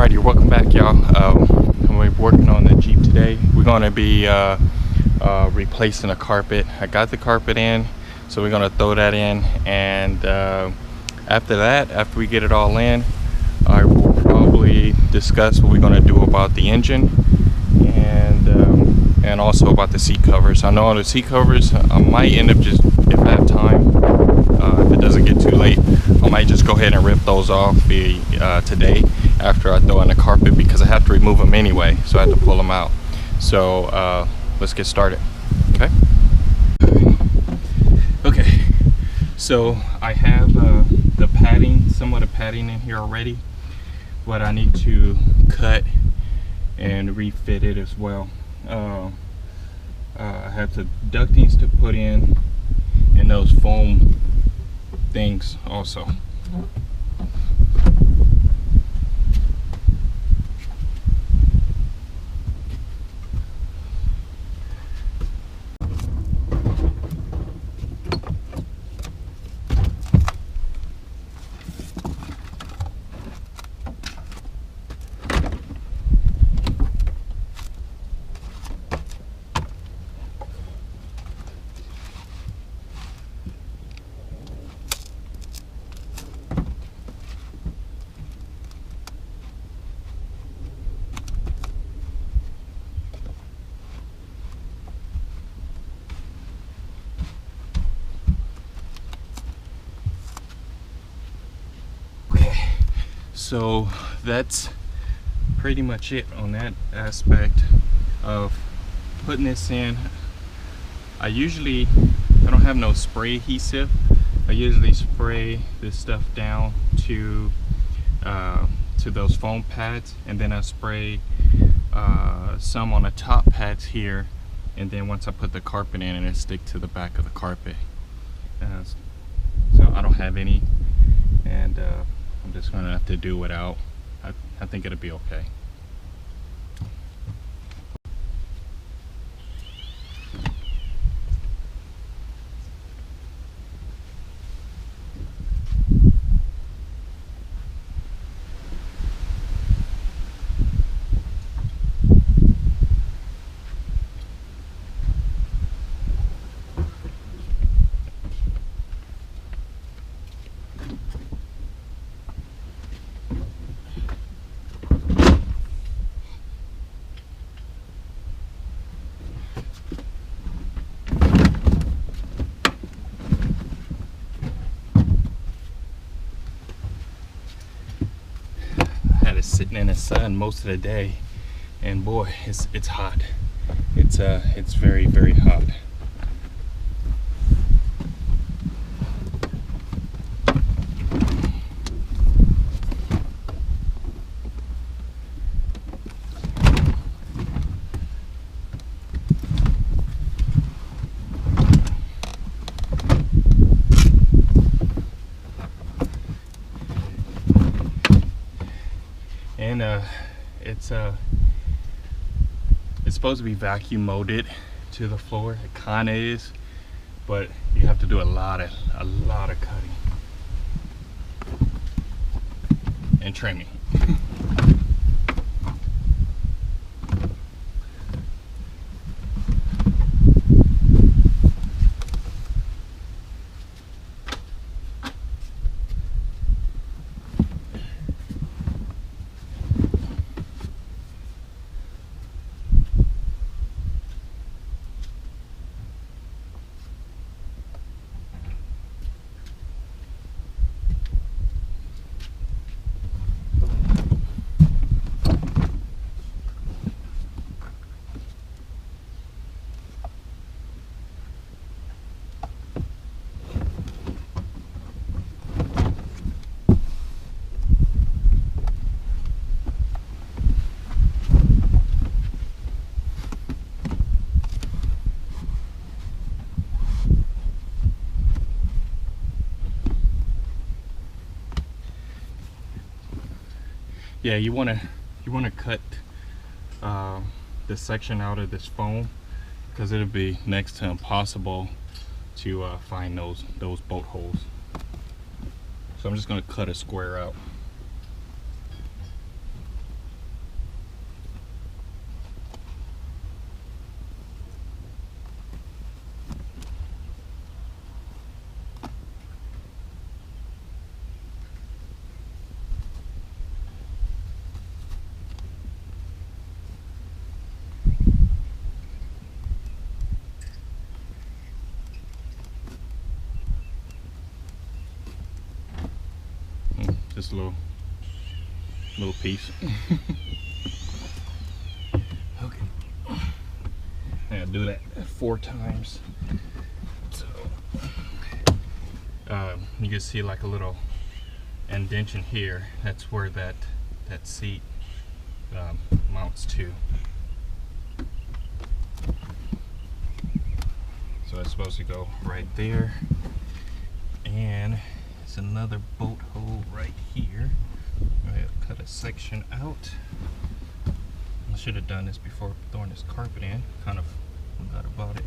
Alrighty, welcome back, y'all. We're working on the Jeep today. We're going to be replacing the carpet. I got the carpet in, so we're going to throw that in, and after that, after we get it all in, I will probably discuss what we're going to do about the engine and also about the seat covers. I know on the seat covers, I might end up just, if I have time, if it doesn't get too late, I might just go ahead and rip those off today after I throw in the carpet, because I have to remove them anyway, so I have to pull them out. So let's get started. Okay, so I have the padding, somewhat of padding in here already, but I need to cut and refit it as well. I have the ductings to put in and those foam things also. So that's pretty much it on that aspect of putting this in. I don't have no spray adhesive. I usually spray this stuff down to those foam pads, and then I spray some on the top pads here, and then once I put the carpet in, and it stick to the back of the carpet. So I don't have any, and I'm just gonna have to do without. I think it'll be okay. Sitting in the sun most of the day, and boy, it's hot. It's very, very hot. And it's supposed to be vacuum molded to the floor. It kind of is, but you have to do a lot of cutting and trimming. Yeah, you want to cut this section out of this foam, because it'll be next to impossible to find those bolt holes. So I'm just going to cut a square out. Just a little piece. Okay. I gotta do that 4 times. So you can see like a little indentation here. That's where that seat mounts to. So it's supposed to go right there, and it's another bolt hole right here. I gotta cut a section out. I should have done this before throwing this carpet in. Kind of forgot about it.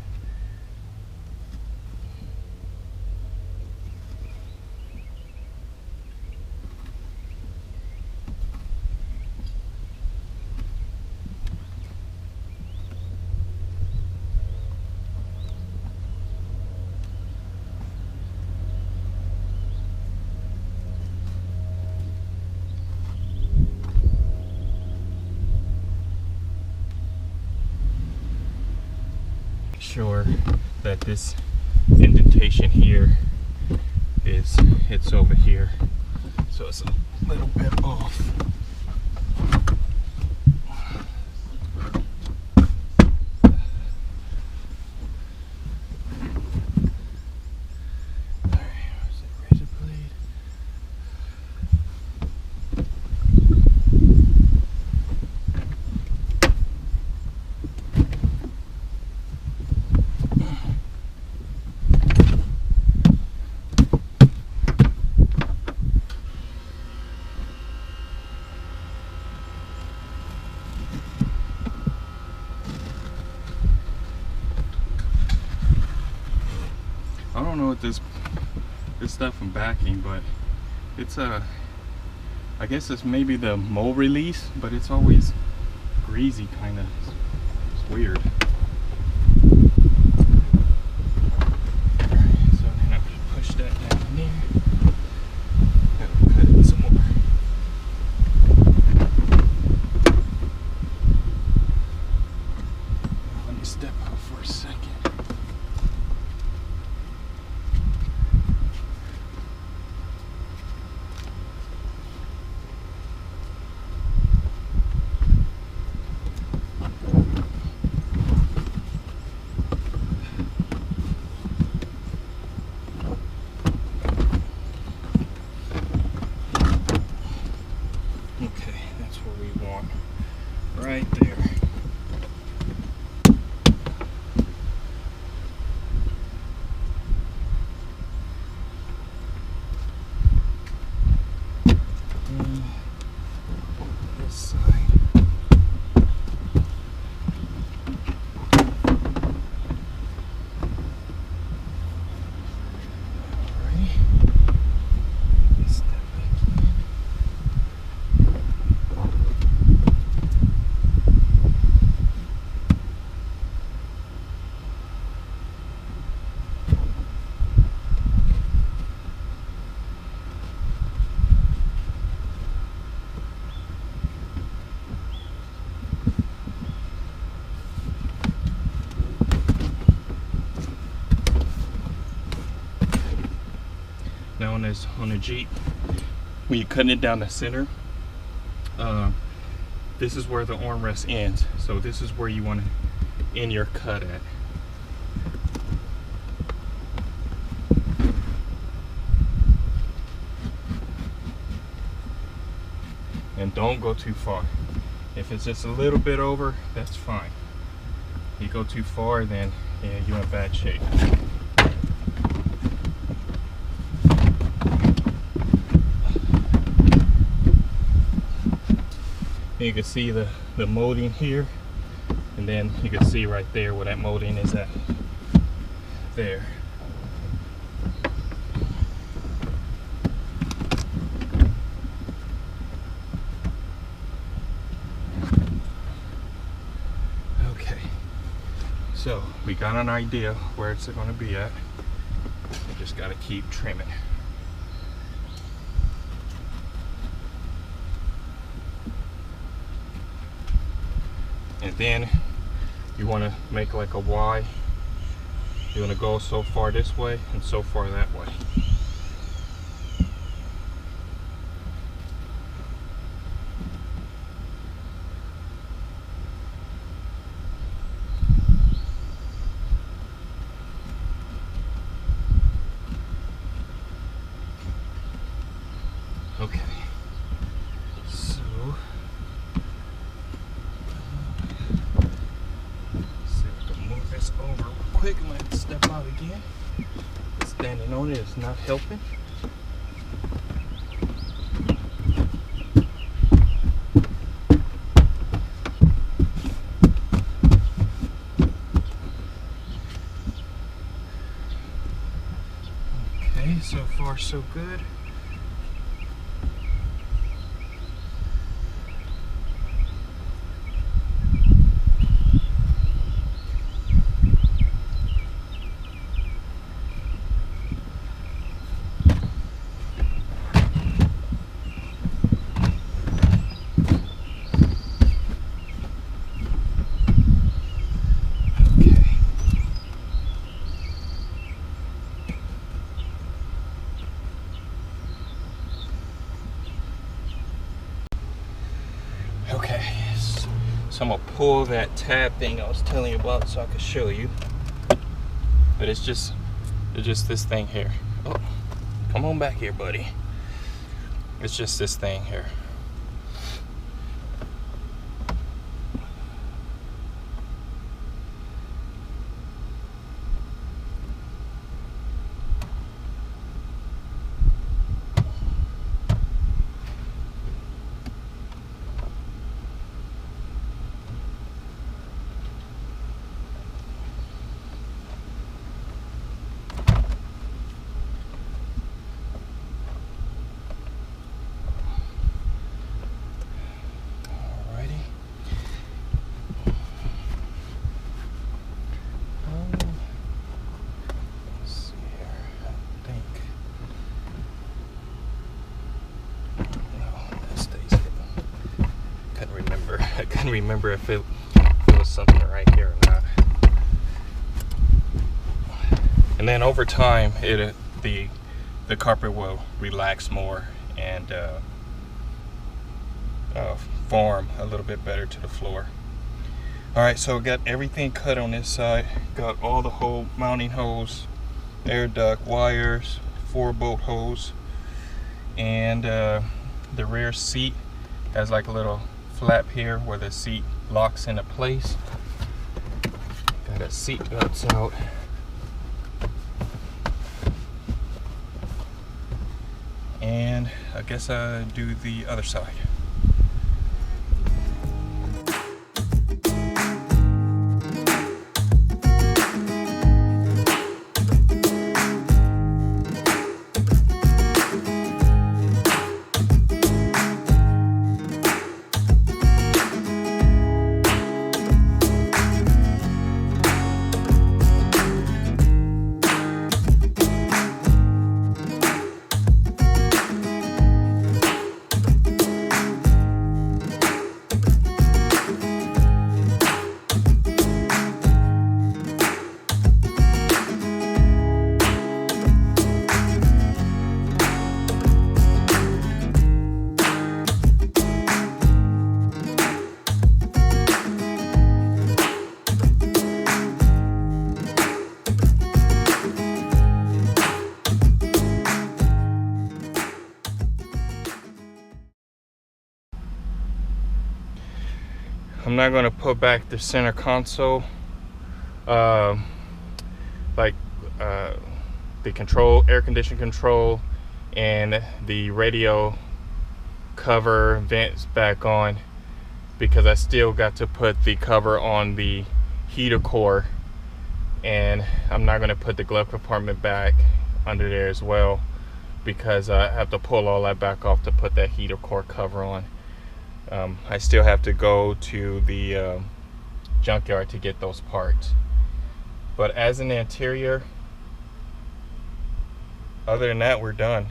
Sure that this indentation here it's over here, so it's a little bit off. I don't know what this stuff from backing, but it's I guess it's maybe the mold release, but it's always greasy kind of. It's weird. So then I push that down there. Gotta cut it some more. Let me step out for a second. Okay, that's what we want right there. This side. Alrighty. Step back in. Now on the Jeep, when you're cutting it down the center, this is where the armrest ends. So this is where you want to end your cut at. And don't go too far. If it's just a little bit over, that's fine. You go too far, then yeah, you're in bad shape. You can see the molding here, and then you can see right there where that molding is at. There. Okay, so we got an idea where it's going to be at. We just got to keep trimming. And then you want to make like a Y. You want to go so far this way and so far that way. Okay, so see if I can move this over real quick. I'm gonna have to step out again. Standing on it is not helping. Okay, so far so good. Okay, so I'm gonna pull that tab thing I was telling you about so I can show you. But it's just this thing here. Oh, come on back here, buddy. It's just this thing here. I couldn't remember if it was something right here or not. And then over time, the carpet will relax more and form a little bit better to the floor. All right, so got everything cut on this side. Got all the whole mounting hose, air duct, wires, 4-bolt hose, and the rear seat has like a little flap here where the seat locks into place. Got a seat belts out. And I guess I'll do the other side. I'm not going to put back the center console, the control, air conditioning control, and the radio cover vents back on, because I still got to put the cover on the heater core, and I'm not going to put the glove compartment back under there as well, because I have to pull all that back off to put that heater core cover on. I still have to go to the junkyard to get those parts. But as an interior, other than that, we're done.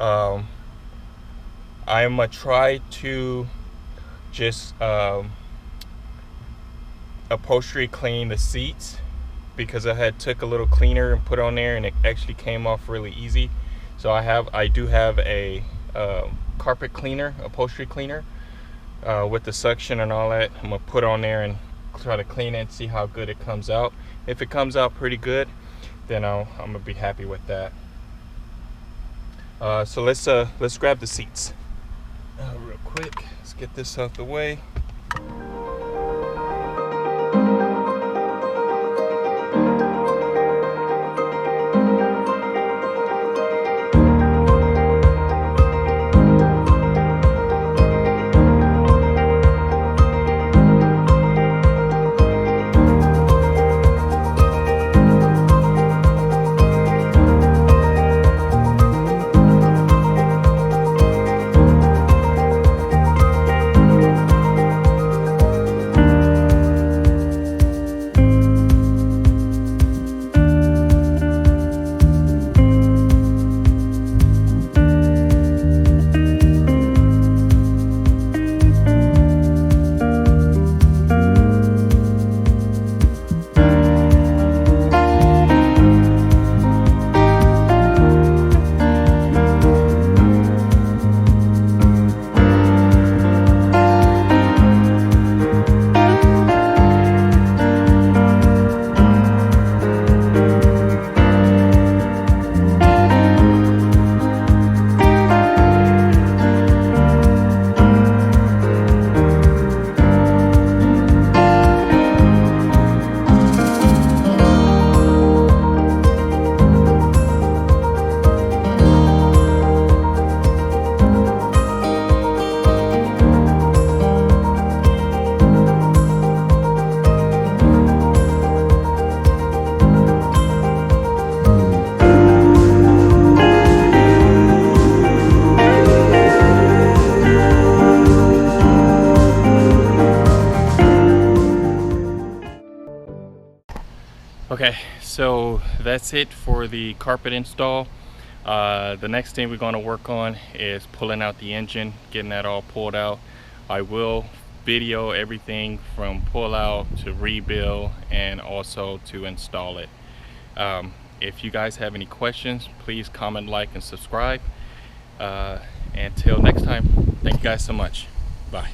I'm gonna try to just upholstery clean the seats, because I had took a little cleaner and put on there and it actually came off really easy. So I do have a carpet cleaner, upholstery cleaner, with the suction and all that. I'm gonna put on there and try to clean it and see how good it comes out. If it comes out pretty good, then I'm gonna be happy with that. So let's grab the seats real quick. Let's get this out the way. Okay, so that's it for the carpet install. The next thing we're going to work on is pulling out the engine, getting that all pulled out. I will video everything from pull out to rebuild and also to install it. If you guys have any questions, please comment, like, and subscribe. Until next time, thank you guys so much. Bye.